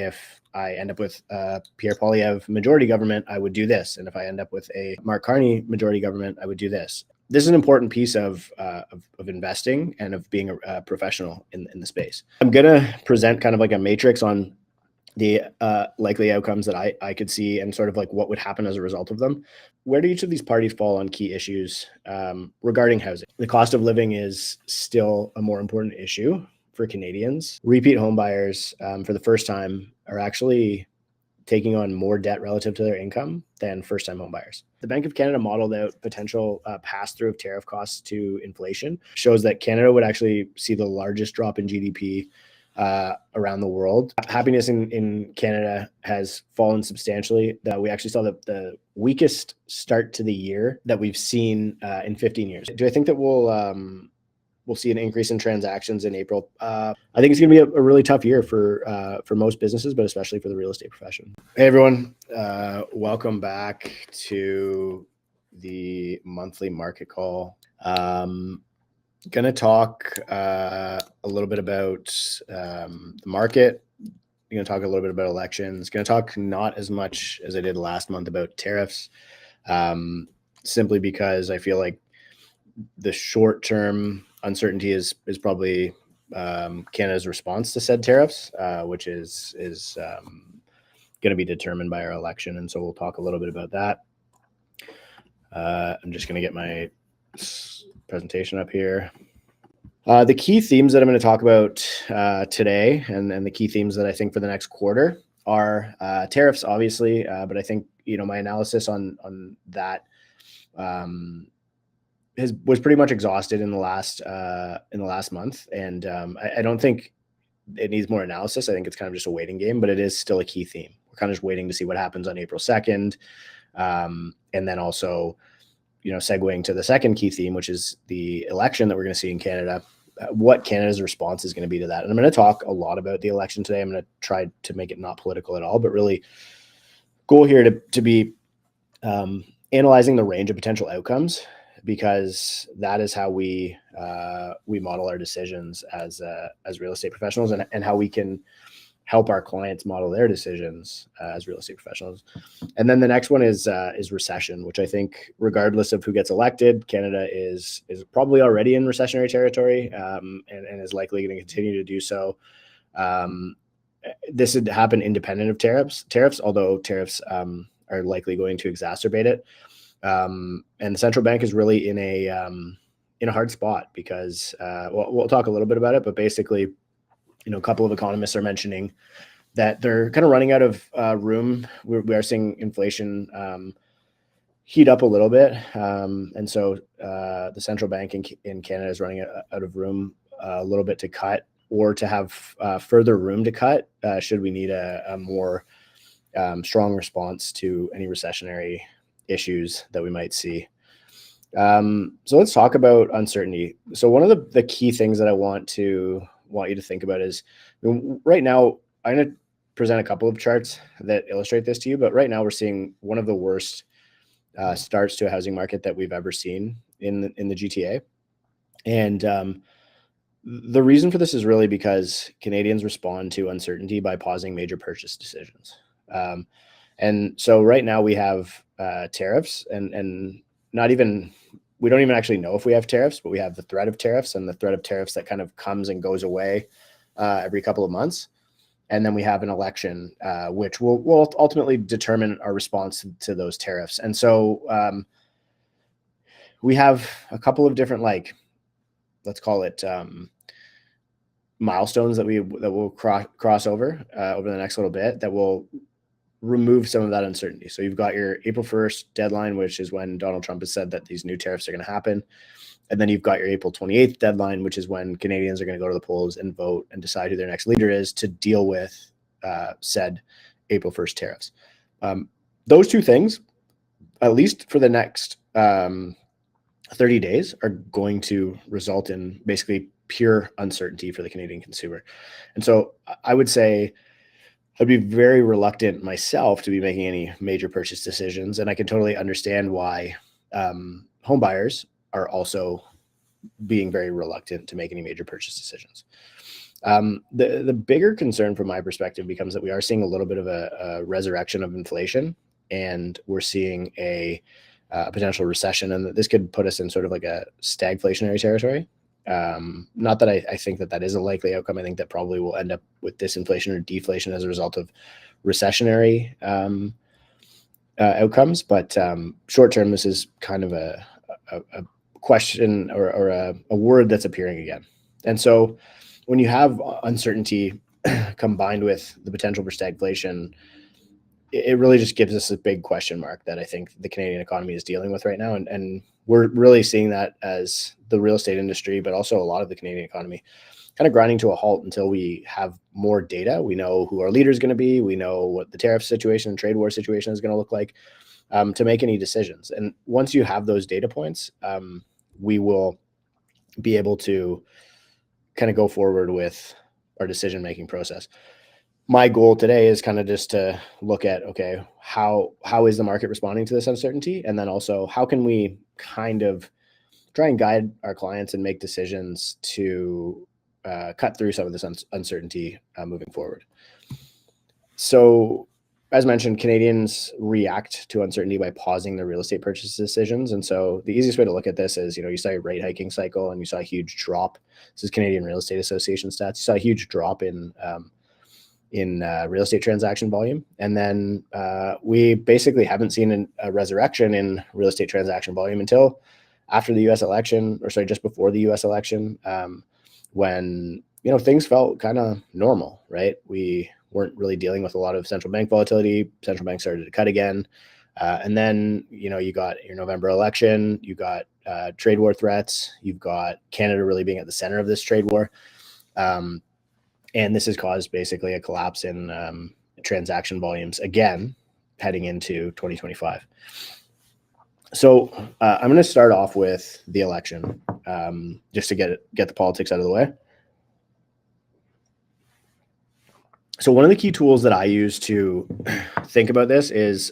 If I end up with a Pierre Poilievre majority government, I would do this. And if I end up with a Mark Carney majority government, I would do this. This is an important piece of investing and of being a professional in the space. I'm going to present kind of like a matrix on the likely outcomes that I could see and sort of like what would happen as a result of them. Where do each of these parties fall on key issues regarding housing? The cost of living is still a more important issue for Canadians. Repeat home buyers for the first time are actually taking on more debt relative to their income than first-time home buyers. The Bank of Canada modeled out potential pass-through of tariff costs to inflation, shows that Canada would actually see the largest drop in GDP around the world. Happiness in Canada has fallen substantially. We actually saw the weakest start to the year that we've seen in 15 years. Do I think that we'll see an increase in transactions in April? I think it's going to be a really tough year for most businesses, but especially for the real estate profession. Hey, everyone. Welcome back to the monthly market call. Going to talk a little bit about the market. I'm going to talk a little bit about elections. Going to talk not as much as I did last month about tariffs, simply because I feel like the short-term uncertainty is probably Canada's response to said tariffs, which is going to be determined by our election. And so we'll talk a little bit about that. I'm just going to get my presentation up here. The key themes that I'm going to talk about today and the key themes that I think for the next quarter are tariffs, obviously, but I think, my analysis on that was pretty much exhausted in the last month. And I don't think it needs more analysis. I think it's kind of just a waiting game, but it is still a key theme. We're kind of just waiting to see what happens on April 2nd. And then also, segueing to the second key theme, which is the election that we're going to see in Canada, what Canada's response is going to be to that. And I'm going to talk a lot about the election today. I'm going to try to make it not political at all, but really goal here to be analyzing the range of potential outcomes, because that is how we model our decisions as real estate professionals, and how we can help our clients model their decisions as real estate professionals. And then the next one is recession, which I think, regardless of who gets elected, Canada is probably already in recessionary territory, and is likely going to continue to do so. This would happen independent of tariffs, although tariffs are likely going to exacerbate it. And the central bank is really in a hard spot because we'll talk a little bit about it, but basically, a couple of economists are mentioning that they're kind of running out of room. We are seeing inflation heat up a little bit. And so the central bank in Canada is running out of room a little bit to cut, or to have further room to cut should we need a more strong response to any recessionary issues that we might see. So let's talk about uncertainty. So one of the key things that I want you to think about is, right now, I'm going to present a couple of charts that illustrate this to you, but right now we're seeing one of the worst starts to a housing market that we've ever seen in the GTA. And the reason for this is really because Canadians respond to uncertainty by pausing major purchase decisions. And so right now we have tariffs, and we don't even actually know if we have tariffs, but we have the threat of tariffs, and the threat of tariffs that kind of comes and goes away every couple of months. And then we have an election, which will ultimately determine our response to those tariffs. And so we have a couple of different, let's call it milestones that will cross over the next little bit that will remove some of that uncertainty. So you've got your April 1st deadline, which is when Donald Trump has said that these new tariffs are going to happen. And then you've got your April 28th deadline, which is when Canadians are going to go to the polls and vote and decide who their next leader is to deal with said April 1st tariffs. Those two things, at least for the next 30 days, are going to result in basically pure uncertainty for the Canadian consumer. And so I would say I'd be very reluctant myself to be making any major purchase decisions. And I can totally understand why home buyers are also being very reluctant to make any major purchase decisions. The bigger concern from my perspective becomes that we are seeing a little bit of a resurrection of inflation, and we're seeing a potential recession, and that this could put us in sort of like a stagflationary territory. Not that I think that is a likely outcome. I think that probably will end up with disinflation or deflation as a result of recessionary outcomes. But short term, this is kind of a question or a word that's appearing again. And so when you have uncertainty combined with the potential for stagflation, it really just gives us a big question mark that I think the Canadian economy is dealing with right now. And we're really seeing that as the real estate industry, but also a lot of the Canadian economy kind of grinding to a halt until we have more data. We know who our leader is going to be. We know what the tariff situation and trade war situation is going to look like to make any decisions. And once you have those data points, we will be able to kind of go forward with our decision-making process. My goal today is kind of just to look at, okay, how is the market responding to this uncertainty? And then also, how can we kind of try and guide our clients and make decisions to cut through some of this uncertainty moving forward. So as mentioned, Canadians react to uncertainty by pausing their real estate purchase decisions. And so the easiest way to look at this is, you saw a rate hiking cycle and you saw a huge drop. This is Canadian Real Estate Association stats. You saw a huge drop in real estate transaction volume. And then we basically haven't seen a resurrection in real estate transaction volume until after the US election, or sorry, just before the US election, when, things felt kind of normal, right? We weren't really dealing with a lot of central bank volatility. Central banks started to cut again. And then, you got your November election, you got trade war threats, you've got Canada really being at the center of this trade war. And this has caused basically a collapse in transaction volumes again, heading into 2025. So I'm going to start off with the election, just to get the politics out of the way. So one of the key tools that I use to think about this is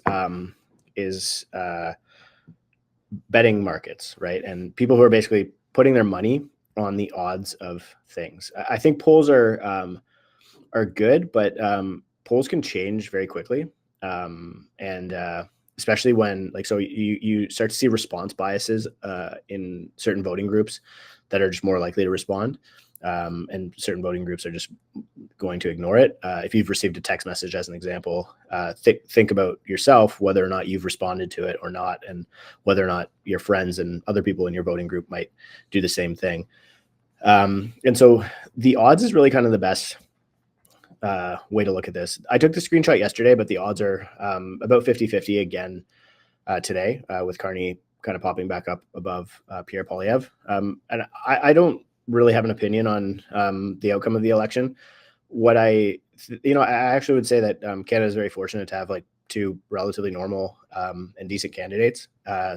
betting markets, right? And people who are basically putting their money on the odds of things. I think polls are good, but polls can change very quickly, and especially when you start to see response biases in certain voting groups that are just more likely to respond, and certain voting groups are just going to ignore it. If you've received a text message, as an example, think about yourself, whether or not you've responded to it or not, and whether or not your friends and other people in your voting group might do the same thing. And so the odds is really kind of the best way to look at this. I took the screenshot yesterday, but the odds are about 50-50 again today, with Carney kind of popping back up above Pierre Poilievre. And I don't really have an opinion on the outcome of the election. What I actually would say that Canada is very fortunate to have two relatively normal and decent candidates.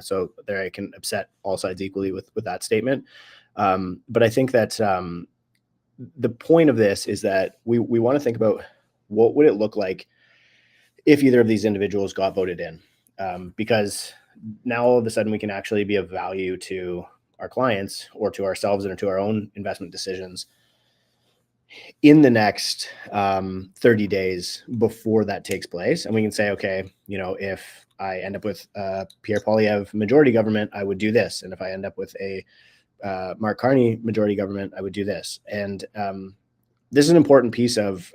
So there I can upset all sides equally with that statement. But I think that the point of this is that we want to think about what would it look like if either of these individuals got voted in, because now all of a sudden we can actually be of value to our clients or to ourselves and to our own investment decisions in the next 30 days before that takes place. And we can say, okay, if I end up with Pierre Poilievre majority government, I would do this. And if I end up with a Mark Carney majority government, I would do this. And this is an important piece of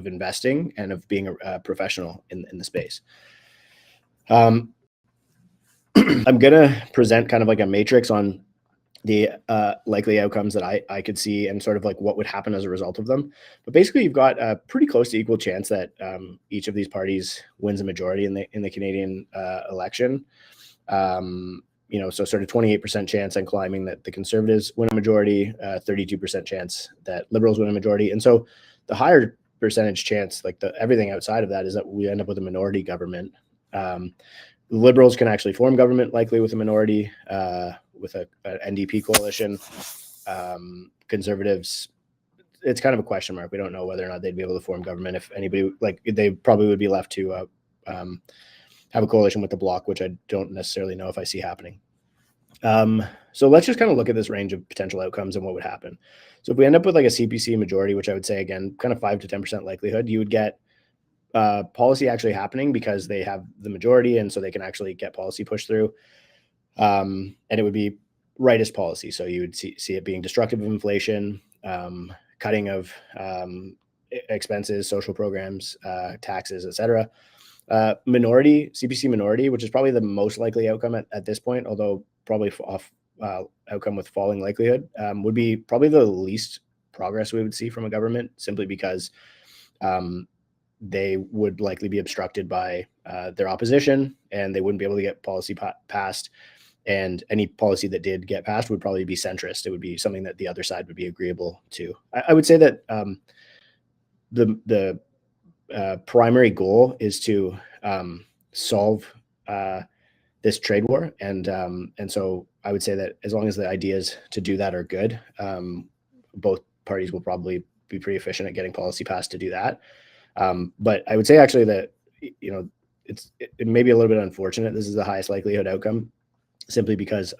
investing and of being a professional in the space. I'm going to present kind of like a matrix on the likely outcomes that I could see and sort of like what would happen as a result of them. But basically, you've got a pretty close to equal chance that each of these parties wins a majority in the Canadian election. So sort of 28% chance and climbing that the Conservatives win a majority, 32% chance that Liberals win a majority. And so the higher percentage chance, everything outside of that, is that we end up with a minority government. Liberals can actually form government likely with a minority, with an NDP coalition. Conservatives, it's kind of a question mark. We don't know whether or not they'd be able to form government. If anybody, they probably would be left to have a coalition with the Bloc, which I don't necessarily know if I see happening. So let's just kind of look at this range of potential outcomes and what would happen. So if we end up with like a CPC majority, which I would say again, kind of 5 to 10% likelihood, you would get policy actually happening because they have the majority, and so they can actually get policy pushed through. And it would be rightist policy. So you would see it being destructive of inflation, cutting of expenses, social programs, taxes, etc. Minority, CPC minority, which is probably the most likely outcome at this point, although probably off outcome with falling likelihood, would be probably the least progress we would see from a government, simply because they would likely be obstructed by their opposition, and they wouldn't be able to get policy passed. And any policy that did get passed would probably be centrist. It would be something that the other side would be agreeable to. I would say that the primary goal is to solve this trade war, and so I would say that as long as the ideas to do that are good, both parties will probably be pretty efficient at getting policy passed to do that. But I would say actually that it may be a little bit unfortunate. This is the highest likelihood outcome, simply because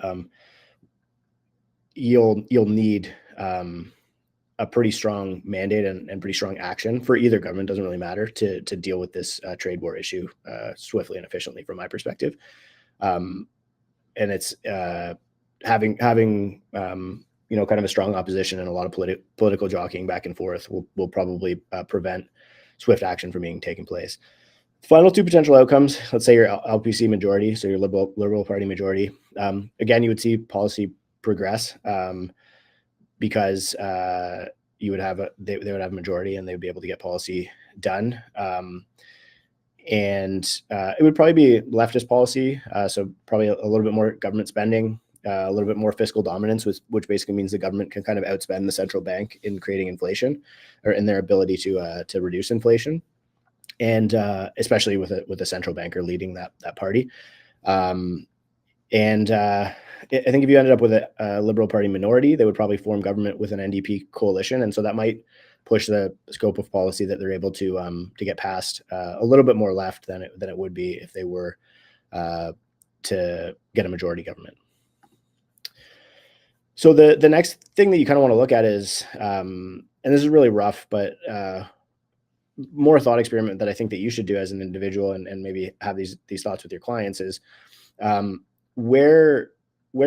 you'll need a pretty strong mandate and pretty strong action for either government, doesn't really matter, to deal with this trade war issue swiftly and efficiently from my perspective. And it's having kind of a strong opposition and a lot of political jockeying back and forth will probably prevent swift action from being taken place. Final two potential outcomes, let's say your LPC majority, so your Liberal Party majority. Again, you would see policy progress because you would have they would have a majority, and they would be able to get policy done. And it would probably be leftist policy, so probably a little bit more government spending, a little bit more fiscal dominance, which basically means the government can kind of outspend the central bank in creating inflation, or in their ability to reduce inflation, and especially with a central banker leading that party. I think if you ended up with a Liberal Party minority, they would probably form government with an NDP coalition, and so that might push the scope of policy that they're able to get passed a little bit more left than it would be if they were to get a majority government. So the next thing that you kind of want to look at is, and this is really rough, but more thought experiment that I think that you should do as an individual, and maybe have these thoughts with your clients, is where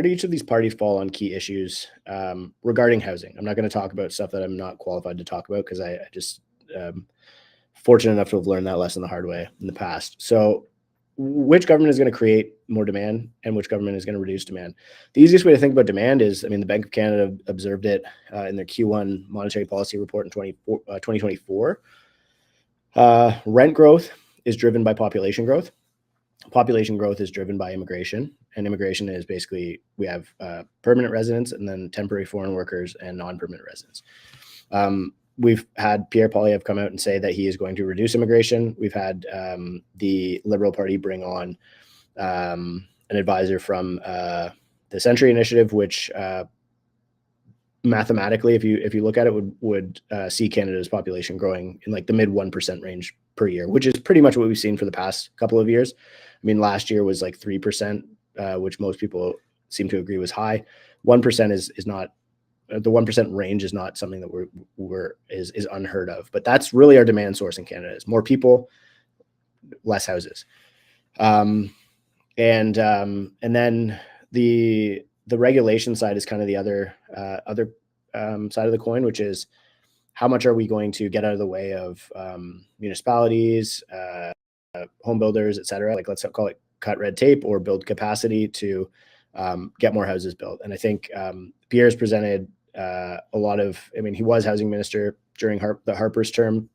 do each of these parties fall on key issues regarding housing? I'm not going to talk about stuff that I'm not qualified to talk about, because I just fortunate enough to have learned that lesson the hard way in the past. So which government is going to create more demand, and which government is going to reduce demand? The easiest way to think about demand is, the Bank of Canada observed it in their Q1 monetary policy report in 2024. Rent growth is driven by population growth. Population growth is driven by immigration, and immigration is basically, we have permanent residents, and then temporary foreign workers and non-permanent residents. We've had Pierre Poilievre come out and say that he is going to reduce immigration. We've had the Liberal Party bring on an advisor from the Century Initiative, which mathematically, if you look at it, would see Canada's population growing in like the mid 1% range per year, which is pretty much what we've seen for the past couple of years. Last year was like 3%, which most people seem to agree was high. 1% is not, the 1% range is not something that is unheard of. But that's really our demand source in Canada: is more people, less houses. And then the regulation side is kind of the other side of the coin, which is, how much are we going to get out of the way of municipalities, home builders, et cetera? Like, let's call it cut red tape or build capacity to get more houses built. And I think Pierre's presented a lot of, he was housing minister during the Harper's term.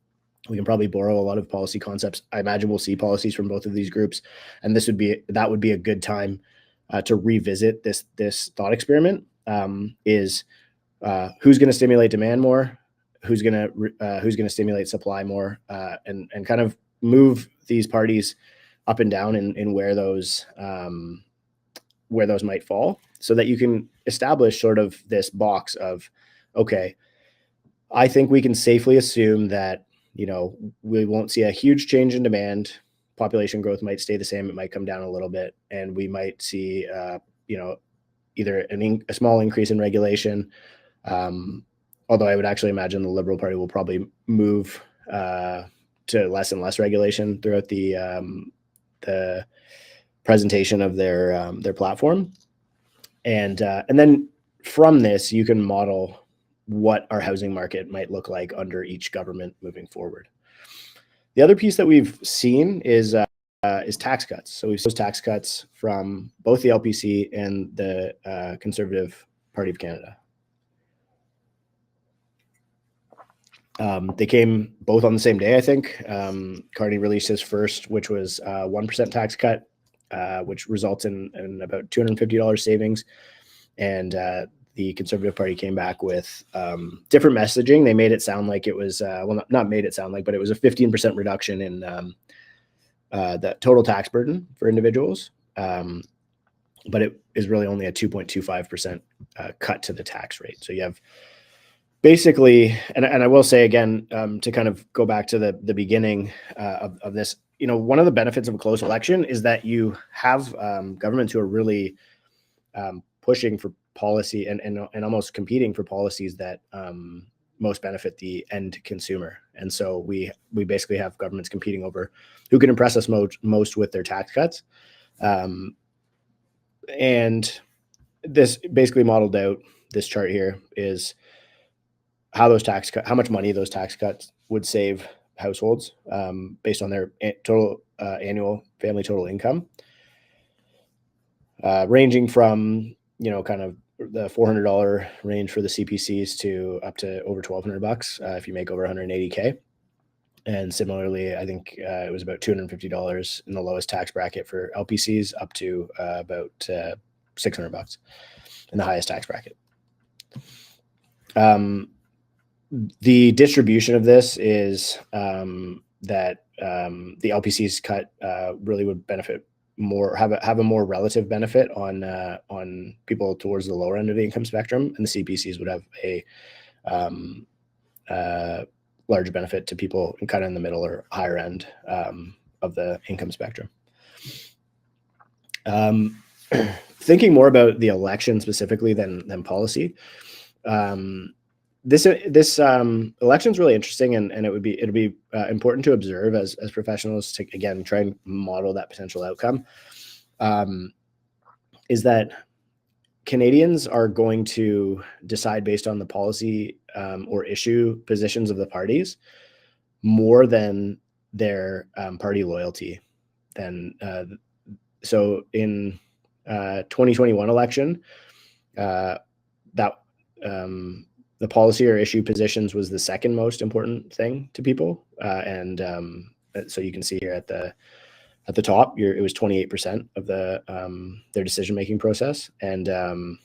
We can probably borrow a lot of policy concepts. I imagine we'll see policies from both of these groups, and that would be a good time to revisit this thought experiment. Is who's going to stimulate demand more, who's going to stimulate supply more, and kind of move these parties up and down in where those might fall, so that you can establish sort of this box of, okay, I think we can safely assume that we won't see a huge change in demand. Population growth might stay the same. It might come down a little bit, and we might see either a small increase in regulation, although I would actually imagine the Liberal Party will probably move to less and less regulation throughout the presentation of their platform, and then from this you can model what our housing market might look like under each government moving forward. The other piece that we've seen is tax cuts. So we've seen tax cuts from both the LPC and the Conservative Party of Canada. They came both on the same day, I think. Carney released his first, which was 1% tax cut, which results in about $250 savings. And the Conservative Party came back with different messaging. They made it sound like it was, well, not made it sound like, but it was a 15% reduction in the total tax burden for individuals. But it is really only a 2.25% cut to the tax rate. So you have basically, and I will say again, to kind of go back to the beginning of this, one of the benefits of a close election is that you have governments who are really pushing for policy and almost competing for policies that most benefit the end consumer. And so we basically have governments competing over who can impress us most with their tax cuts. And this basically modeled out, this chart here is how much money those tax cuts would save households based on their total annual family total income, ranging from kind of the $400 range for the CPCs to up to over $1,200 if you make over 180K. And similarly, I think it was about $250 in the lowest tax bracket for LPCs, up to about $600 in the highest tax bracket. The distribution of this is that the LPC's cut really would benefit more, have a more relative benefit on people towards the lower end of the income spectrum, and the CPCs would have a large benefit to people kind of in the middle or higher end of the income spectrum. Thinking more about the election specifically than policy, this election is really interesting, and it'll be important to observe as professionals to, again, try and model that potential outcome. Is that Canadians are going to decide based on the policy or issue positions of the parties more than their party loyalty. So in 2021 election, the policy or issue positions was the second most important thing to people, and so you can see here at the top, it was 28% of their decision-making process, and in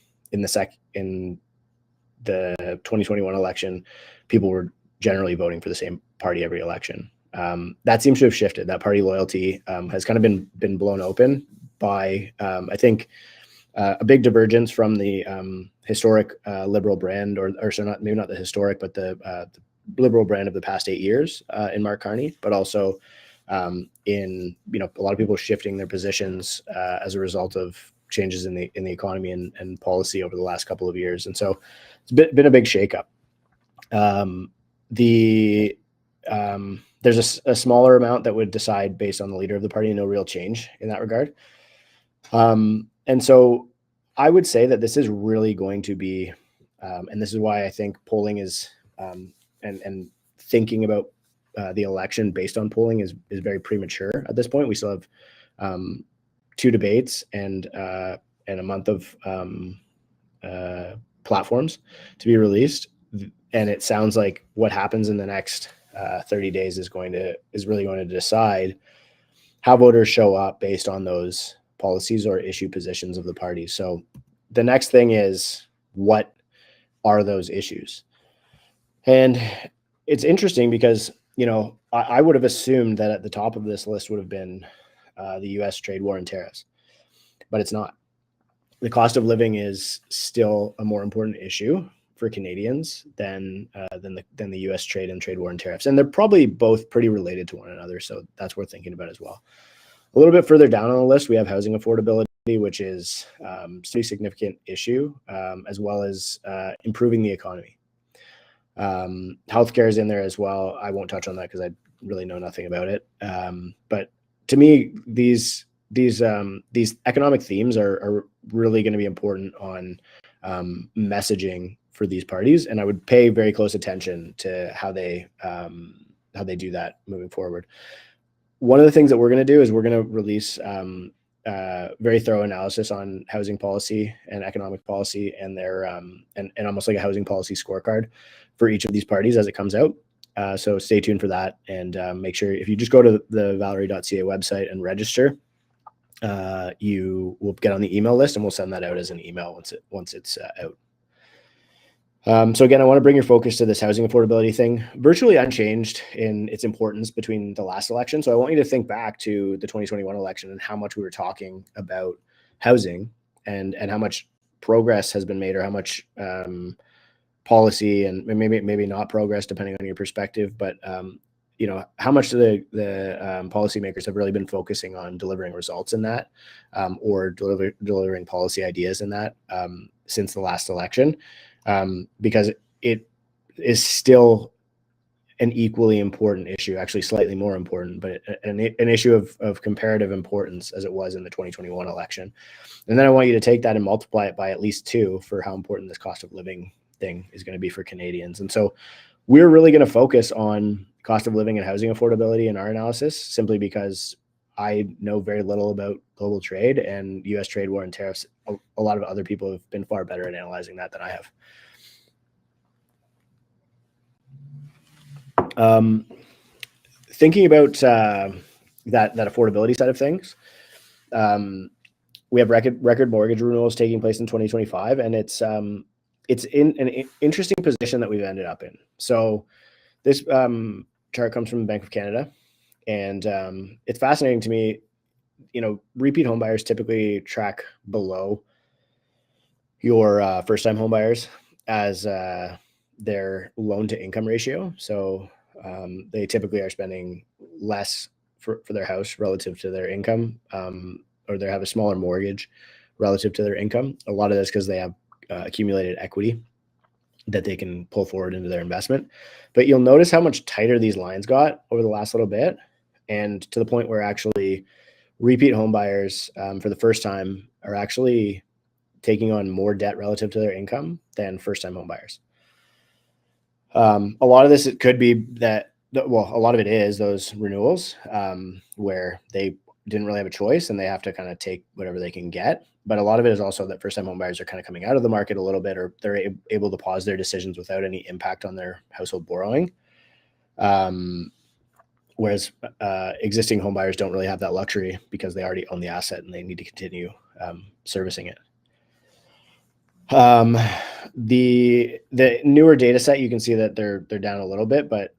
the 2021 election, people were generally voting for the same party every election. That seems to have shifted. That party loyalty has kind of been blown open by, I think, a big divergence from the historic Liberal brand, maybe not the historic, but the Liberal brand of the past 8 years in Mark Carney, but also in a lot of people shifting their positions as a result of changes in the economy and policy over the last couple of years. And so it's been a big shakeup. There's a smaller amount that would decide based on the leader of the party, no real change in that regard. And so I would say that this is really going to be, and this is why I think polling is, and thinking about the election based on polling is very premature at this point. We still have 2 debates and a month of platforms to be released, and it sounds like what happens in the next 30 days is really going to decide how voters show up based on those policies or issue positions of the party. So the next thing is, what are those issues? And it's interesting because, I would have assumed that at the top of this list would have been the U.S. trade war and tariffs, but it's not. The cost of living is still a more important issue for Canadians than the U.S. trade war and tariffs. And they're probably both pretty related to one another. So that's worth thinking about as well. A little bit further down on the list, we have housing affordability. which is still a significant issue, as well as improving the economy. Healthcare is in there as well. I won't touch on that because I really know nothing about it. But to me, these economic themes are really going to be important on messaging for these parties, and I would pay very close attention to how they do that moving forward. One of the things that we're going to do is we're going to release very thorough analysis on housing policy and economic policy, and their and almost like a housing policy scorecard for each of these parties as it comes out. So stay tuned for that, and make sure if you just go to the Valerie.ca website and register, you will get on the email list, and we'll send that out as an email once it's out. So again, I want to bring your focus to this housing affordability thing, virtually unchanged in its importance between the last election. So I want you to think back to the 2021 election and how much we were talking about housing, and how much progress has been made, or how much policy, and maybe not progress depending on your perspective, but how much the policymakers have really been focusing on delivering results in that, or delivering policy ideas in that since the last election. Because it is still an equally important issue, actually slightly more important, but an issue of comparative importance as it was in the 2021 election. And then I want you to take that and multiply it by at least 2 for how important this cost of living thing is going to be for Canadians. And so we're really going to focus on cost of living and housing affordability in our analysis, simply because I know very little about global trade and U.S. trade war and tariffs. A lot of other people have been far better at analyzing that than I have. Thinking about that affordability side of things, we have record mortgage renewals taking place in 2025, and it's in an interesting position that we've ended up in. So this chart comes from the Bank of Canada, and it's fascinating to me. Repeat home buyers typically track below your first-time home buyers as their loan-to-income ratio. So they typically are spending less for their house relative to their income, or they have a smaller mortgage relative to their income. A lot of this because they have accumulated equity that they can pull forward into their investment. But you'll notice how much tighter these lines got over the last little bit, and to the point where actually repeat home buyers for the first time are actually taking on more debt relative to their income than first-time home buyers. A lot of this, it could be that, well, a lot of it is those renewals where they didn't really have a choice and they have to kind of take whatever they can get. But a lot of it is also that first-time home buyers are kind of coming out of the market a little bit, or they're able to pause their decisions without any impact on their household borrowing. Whereas existing home buyers don't really have that luxury because they already own the asset and they need to continue servicing it. The newer data set, you can see that they're down a little bit, but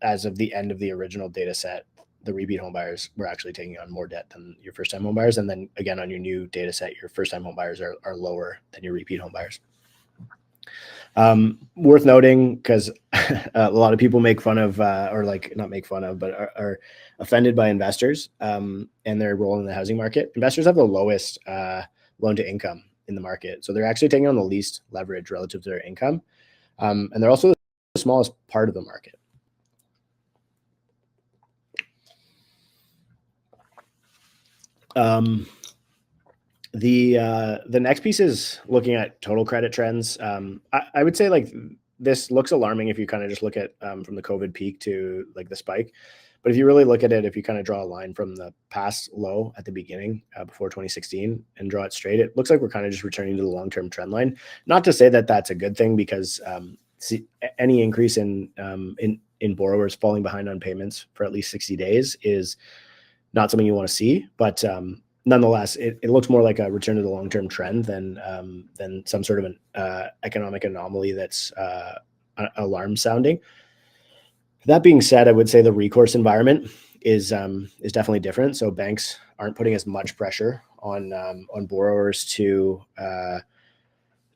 as of the end of the original data set, the repeat home buyers were actually taking on more debt than your first-time home buyers. And then again, on your new data set, your first-time home buyers are lower than your repeat home buyers. Worth noting, because a lot of people make fun of, or like not make fun of, but are offended by investors and their role in the housing market. Investors have the lowest loan to income in the market. So they're actually taking on the least leverage relative to their income. And they're also the smallest part of the market. The next piece is looking at total credit trends. I would say like this looks alarming if you kind of just look at from the COVID peak to like the spike. But if you really look at it, if you kind of draw a line from the past low at the beginning before 2016 and draw it straight, it looks like we're kind of just returning to the long-term trend line. Not to say that that's a good thing, because any increase in borrowers falling behind on payments for at least 60 days is not something you want to see. But nonetheless, it looks more like a return to the long-term trend than some sort of an economic anomaly that's alarm sounding. That being said, I would say the recourse environment is definitely different. So banks aren't putting as much pressure on borrowers to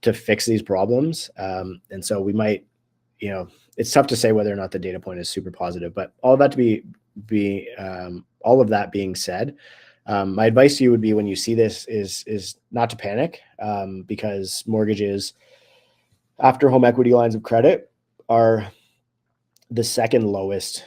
fix these problems, and so we might, it's tough to say whether or not the data point is super positive. But all of that being said, My advice to you would be, when you see this, is not to panic, because mortgages after home equity lines of credit are the second lowest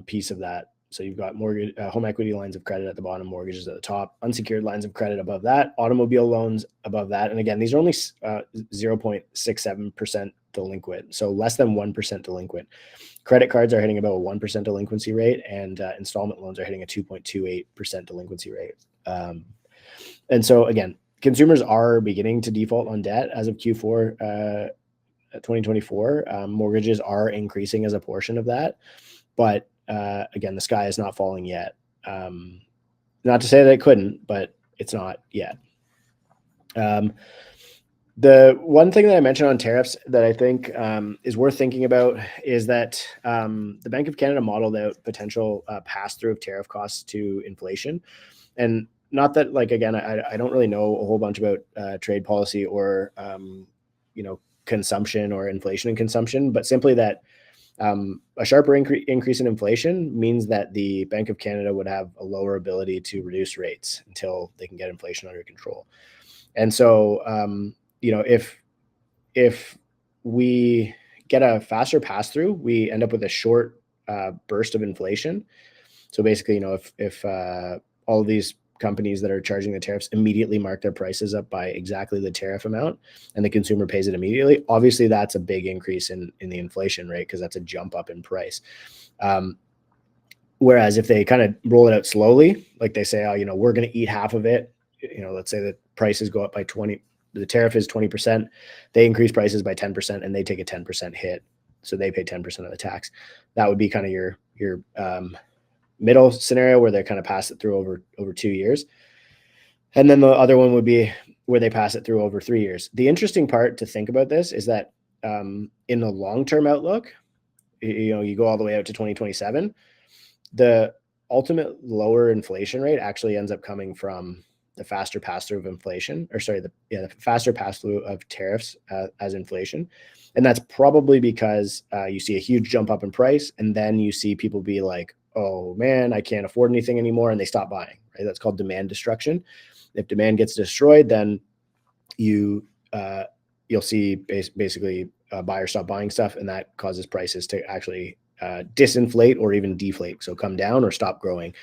piece of that. So you've got mortgage, home equity lines of credit at the bottom, mortgages at the top, unsecured lines of credit above that, automobile loans above that. And again, these are only 0.67% delinquent, so less than 1% delinquent. Credit cards are hitting about a 1% delinquency rate, and installment loans are hitting a 2.28% delinquency rate. And so again, consumers are beginning to default on debt as of Q4 2024. Mortgages are increasing as a portion of that, but again, the sky is not falling yet. Not to say that it couldn't, but it's not yet. The one thing that I mentioned on tariffs that I think is worth thinking about is that the Bank of Canada modeled out potential pass-through of tariff costs to inflation. And not that, like, again, I don't really know a whole bunch about trade policy or, consumption or inflation and consumption, but simply that a sharper increase in inflation means that the Bank of Canada would have a lower ability to reduce rates until they can get inflation under control. And so, if we get a faster pass through, we end up with a short burst of inflation. So basically, if all of these companies that are charging the tariffs immediately mark their prices up by exactly the tariff amount, and the consumer pays it immediately, obviously that's a big increase in the inflation rate, because that's a jump up in price. Whereas if they kind of roll it out slowly, like they say, we're going to eat half of it. Let's say the prices go up by 20, the tariff is 20%, they increase prices by 10%, and they take a 10% hit. So they pay 10% of the tax. That would be kind of your middle scenario, where they kind of pass it through over 2 years. And then the other one would be where they pass it through over 3 years. The interesting part to think about this is that in the long-term outlook, you go all the way out to 2027, the ultimate lower inflation rate actually ends up coming from the faster pass-through of inflation, the faster pass-through of tariffs as inflation. And that's probably because you see a huge jump up in price, and then you see people be like, oh man, I can't afford anything anymore, and they stop buying, right? That's called demand destruction. If demand gets destroyed, then you'll see basically buyers stop buying stuff, and that causes prices to actually disinflate or even deflate, so come down or stop growing.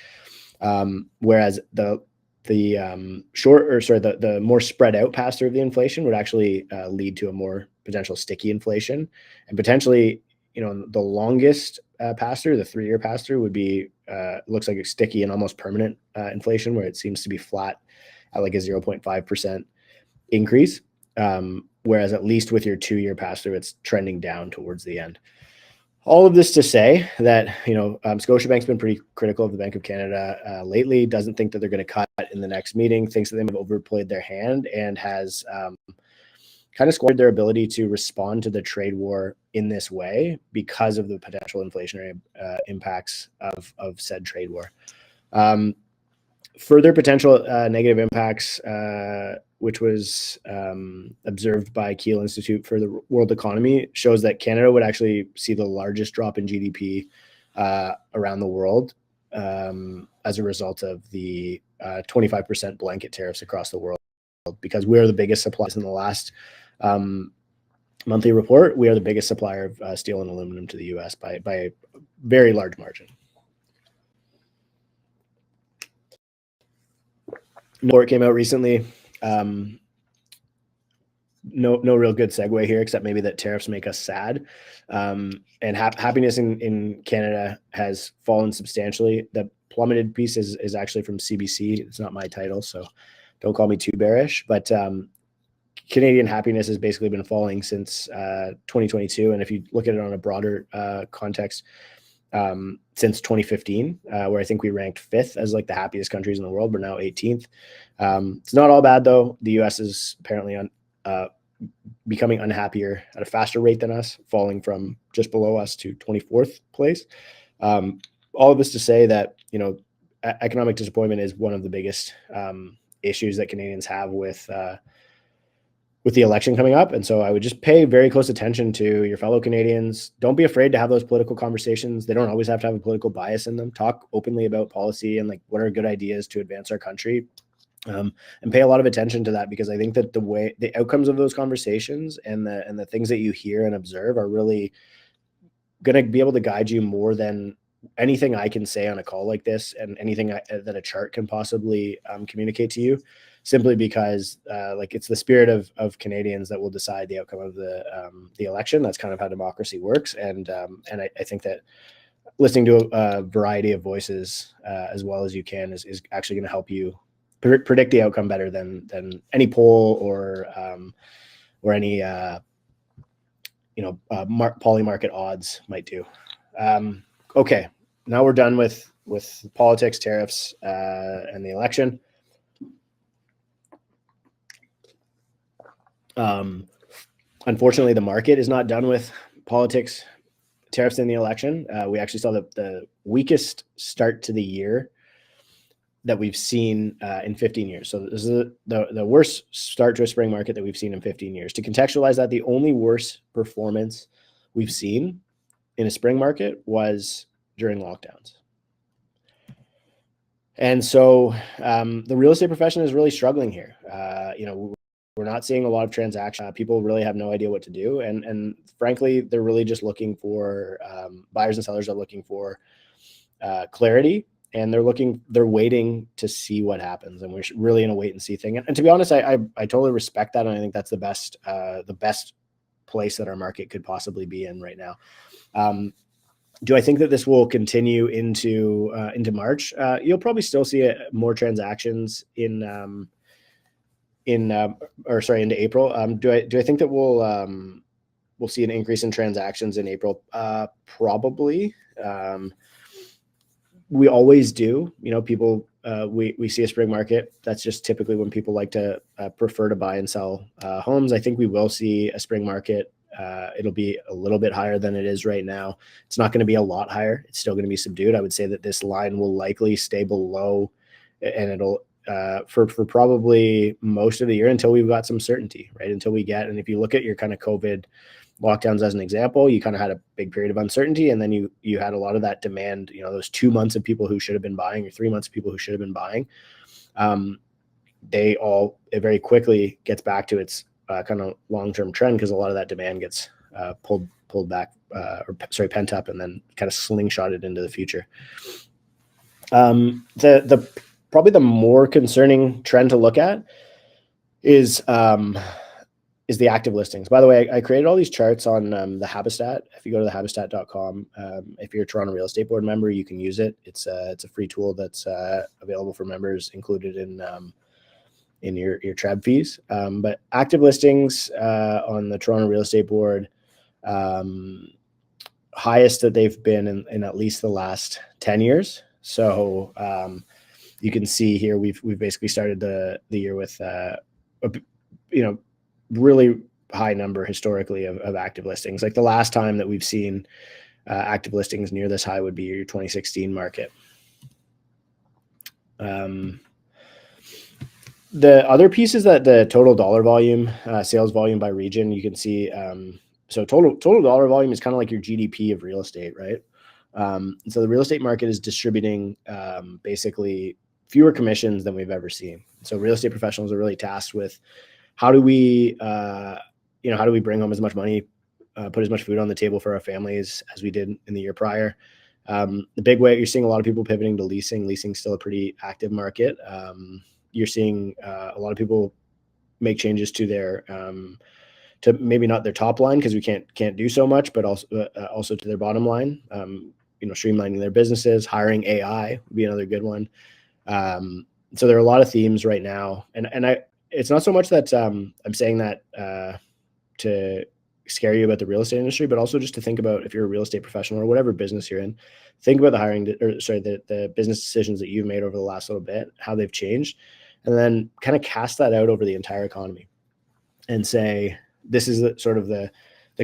Whereas the more spread out pass through of the inflation would actually lead to a more potential sticky inflation, and potentially, the longest pass through, the 3-year pass through, would be looks like a sticky and almost permanent inflation, where it seems to be flat at like a 0.5% increase. Whereas at least with your 2-year pass through, it's trending down towards the end. All of this to say that, Scotiabank's been pretty critical of the Bank of Canada lately, doesn't think that they're going to cut in the next meeting, thinks that they have overplayed their hand, and has kind of squandered their ability to respond to the trade war in this way because of the potential inflationary impacts of said trade war. Further potential negative impacts, which was observed by Kiel Institute for the World Economy, shows that Canada would actually see the largest drop in GDP around the world as a result of the 25% blanket tariffs across the world, because we are the biggest suppliers. In the last monthly report, we are the biggest supplier of steel and aluminum to the U.S. by a very large margin. Report came out recently. No real good segue here, except maybe that tariffs make us sad. And happiness in Canada has fallen substantially. The plummeted piece is actually from CBC. It's not my title, so don't call me too bearish. But Canadian happiness has basically been falling since 2022. And if you look at it on a broader context, since 2015, where I think we ranked 5th as like the happiest countries in the world. We're now 18th. It's not all bad though. The US is apparently becoming unhappier at a faster rate than us, falling from just below us to 24th place. All of this to say that, economic disappointment is one of the biggest issues that Canadians have with with the election coming up. And so I would just pay very close attention to your fellow Canadians. Don't be afraid to have those political conversations. They don't always have to have a political bias in them. Talk openly about policy and like what are good ideas to advance our country. And pay a lot of attention to that, because I think that the outcomes of those conversations and the things that you hear and observe are really going to be able to guide you more than anything I can say on a call like this, and anything that a chart can possibly communicate to you, simply because like it's the spirit of Canadians that will decide the outcome of the election. That's kind of how democracy works. And I think that listening to a variety of voices as well as you can is actually going to help you predict the outcome better than any poll or any poly market odds might do. Okay, now we're done with politics, tariffs, and the election. Unfortunately, the market is not done with politics, tariffs, and the election. We actually saw the weakest start to the year that we've seen in 15 years. So this is the worst start to a spring market that we've seen in 15 years. To contextualize that, the only worst performance we've seen in a spring market was during lockdowns. And so the real estate profession is really struggling here. We're not seeing a lot of transactions. People really have no idea what to do. And frankly, they're really just looking for, buyers and sellers are looking for clarity, and they're waiting to see what happens. And we're really in a wait and see thing. And to be honest, I totally respect that. And I think that's the best place that our market could possibly be in right now. Do I think that this will continue into March? You'll probably still see more transactions into April. Do I think that we'll see an increase in transactions in April? Probably. We always do. People, we see a spring market. That's just typically when people like to prefer to buy and sell homes. I think we will see a spring market. It'll be a little bit higher than it is right now. It's not going to be a lot higher. It's still going to be subdued. I would say that this line will likely stay below, and it'll for probably most of the year until we've got some certainty, right? And if you look at your kind of COVID lockdowns as an example, you kind of had a big period of uncertainty, and then you had a lot of that demand, those 2 months of people who should have been buying, or 3 months of people who should have been buying. It very quickly gets back to its kind of long-term trend, because a lot of that demand gets pulled back, pent up, and then kind of slingshotted into the future. Probably the more concerning trend to look at is the active listings. By the way, I created all these charts on the Habistat. If you go to the habistat.com, if you're a Toronto Real Estate Board member, you can use it. It's a free tool that's available for members, included in your TREB fees. But active listings on the Toronto Real Estate Board, highest that they've been in at least the last 10 years. So you can see here we've basically started the year with really high number historically of active listings. Like the last time that we've seen active listings near this high would be your 2016 market. The other piece is that the total dollar volume, sales volume by region, you can see. So total dollar volume is kind of like your GDP of real estate, right? So the real estate market is distributing basically fewer commissions than we've ever seen. So real estate professionals are really tasked with how do we bring home as much money, put as much food on the table for our families as we did in the year prior. The big way you're seeing a lot of people pivoting to leasing. Leasing's still a pretty active market. You're seeing a lot of people make changes to their to maybe not their top line, because we can't do so much, but also to their bottom line. Streamlining their businesses, hiring AI would be another good one. So there are a lot of themes right now, and it's not so much that I'm saying that to scare you about the real estate industry, but also just to think about, if you're a real estate professional or whatever business you're in, think about the business decisions that you've made over the last little bit, how they've changed, and then kind of cast that out over the entire economy and say, this is the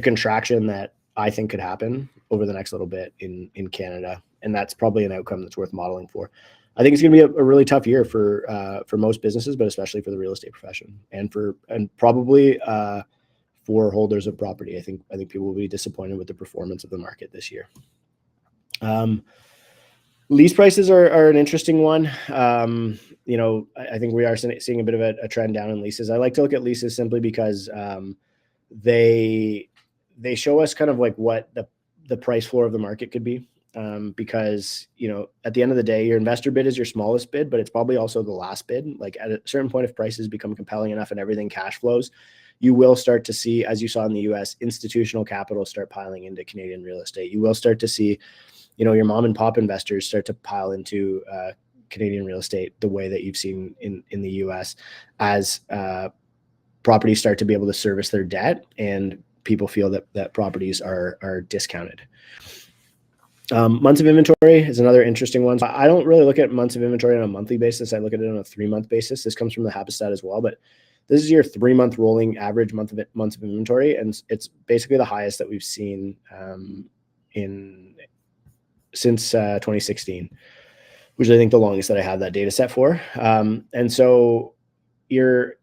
contraction that I think could happen over the next little bit in Canada. And that's probably an outcome that's worth modeling for. I think it's going to be a really tough year for most businesses, but especially for the real estate profession and probably for holders of property. I think people will be disappointed with the performance of the market this year. Lease prices are an interesting one. I think we are seeing a bit of a trend down in leases. I like to look at leases simply because they show us kind of like what the price floor of the market could be. Because, at the end of the day, your investor bid is your smallest bid, but it's probably also the last bid. Like at a certain point, if prices become compelling enough and everything cash flows, you will start to see, as you saw in the US, institutional capital start piling into Canadian real estate. You will start to see, your mom and pop investors start to pile into Canadian real estate the way that you've seen in the US as properties start to be able to service their debt and people feel that properties are discounted. Months of inventory is another interesting one. So I don't really look at months of inventory on a monthly basis. I look at it on a 3-month basis. This comes from the Habitat as well, but this is your 3-month rolling average months of inventory, and it's basically the highest that we've seen since 2016, which I think the longest that I have that data set for. And so you're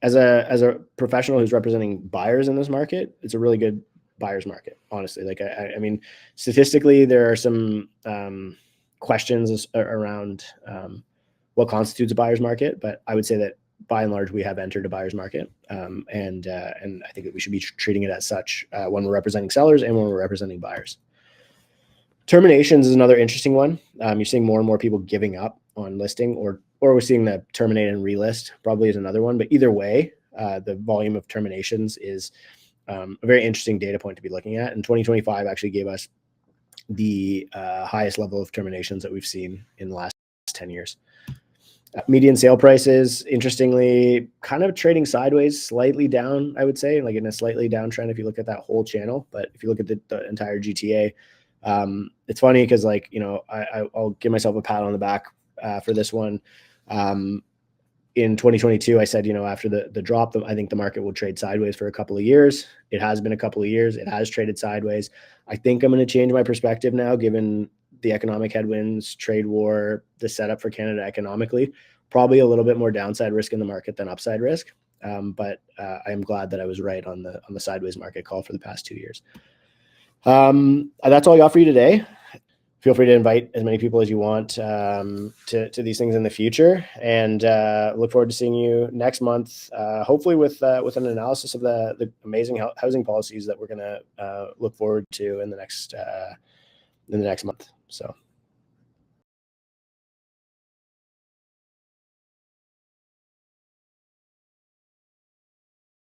as a professional who's representing buyers in this market, it's a really good buyer's market, honestly. Like, I mean, statistically, there are some questions around what constitutes a buyer's market, but I would say that by and large, we have entered a buyer's market, and I think that we should be treating it as such when we're representing sellers and when we're representing buyers. Terminations is another interesting one. You're seeing more and more people giving up on listing, or we're seeing the terminate and relist probably is another one. But either way, the volume of terminations is a very interesting data point to be looking at. And 2025 actually gave us the highest level of terminations that we've seen in the last 10 years. Median sale prices, interestingly, kind of trading sideways, slightly down, I would say, like in a slightly downtrend if you look at that whole channel. But if you look at the entire GTA, it's funny because, like, I'll give myself a pat on the back for this one. In 2022, I said, after the drop, I think the market will trade sideways for a couple of years. It has been a couple of years. It has traded sideways. I think I'm going to change my perspective now, given the economic headwinds, trade war, the setup for Canada economically. Probably a little bit more downside risk in the market than upside risk. But I am glad that I was right on the sideways market call for the past 2 years. That's all I got for you today. Feel free to invite as many people as you want to these things in the future, and look forward to seeing you next month, hopefully with an analysis of the amazing housing policies that we're going to look forward to in the next month. So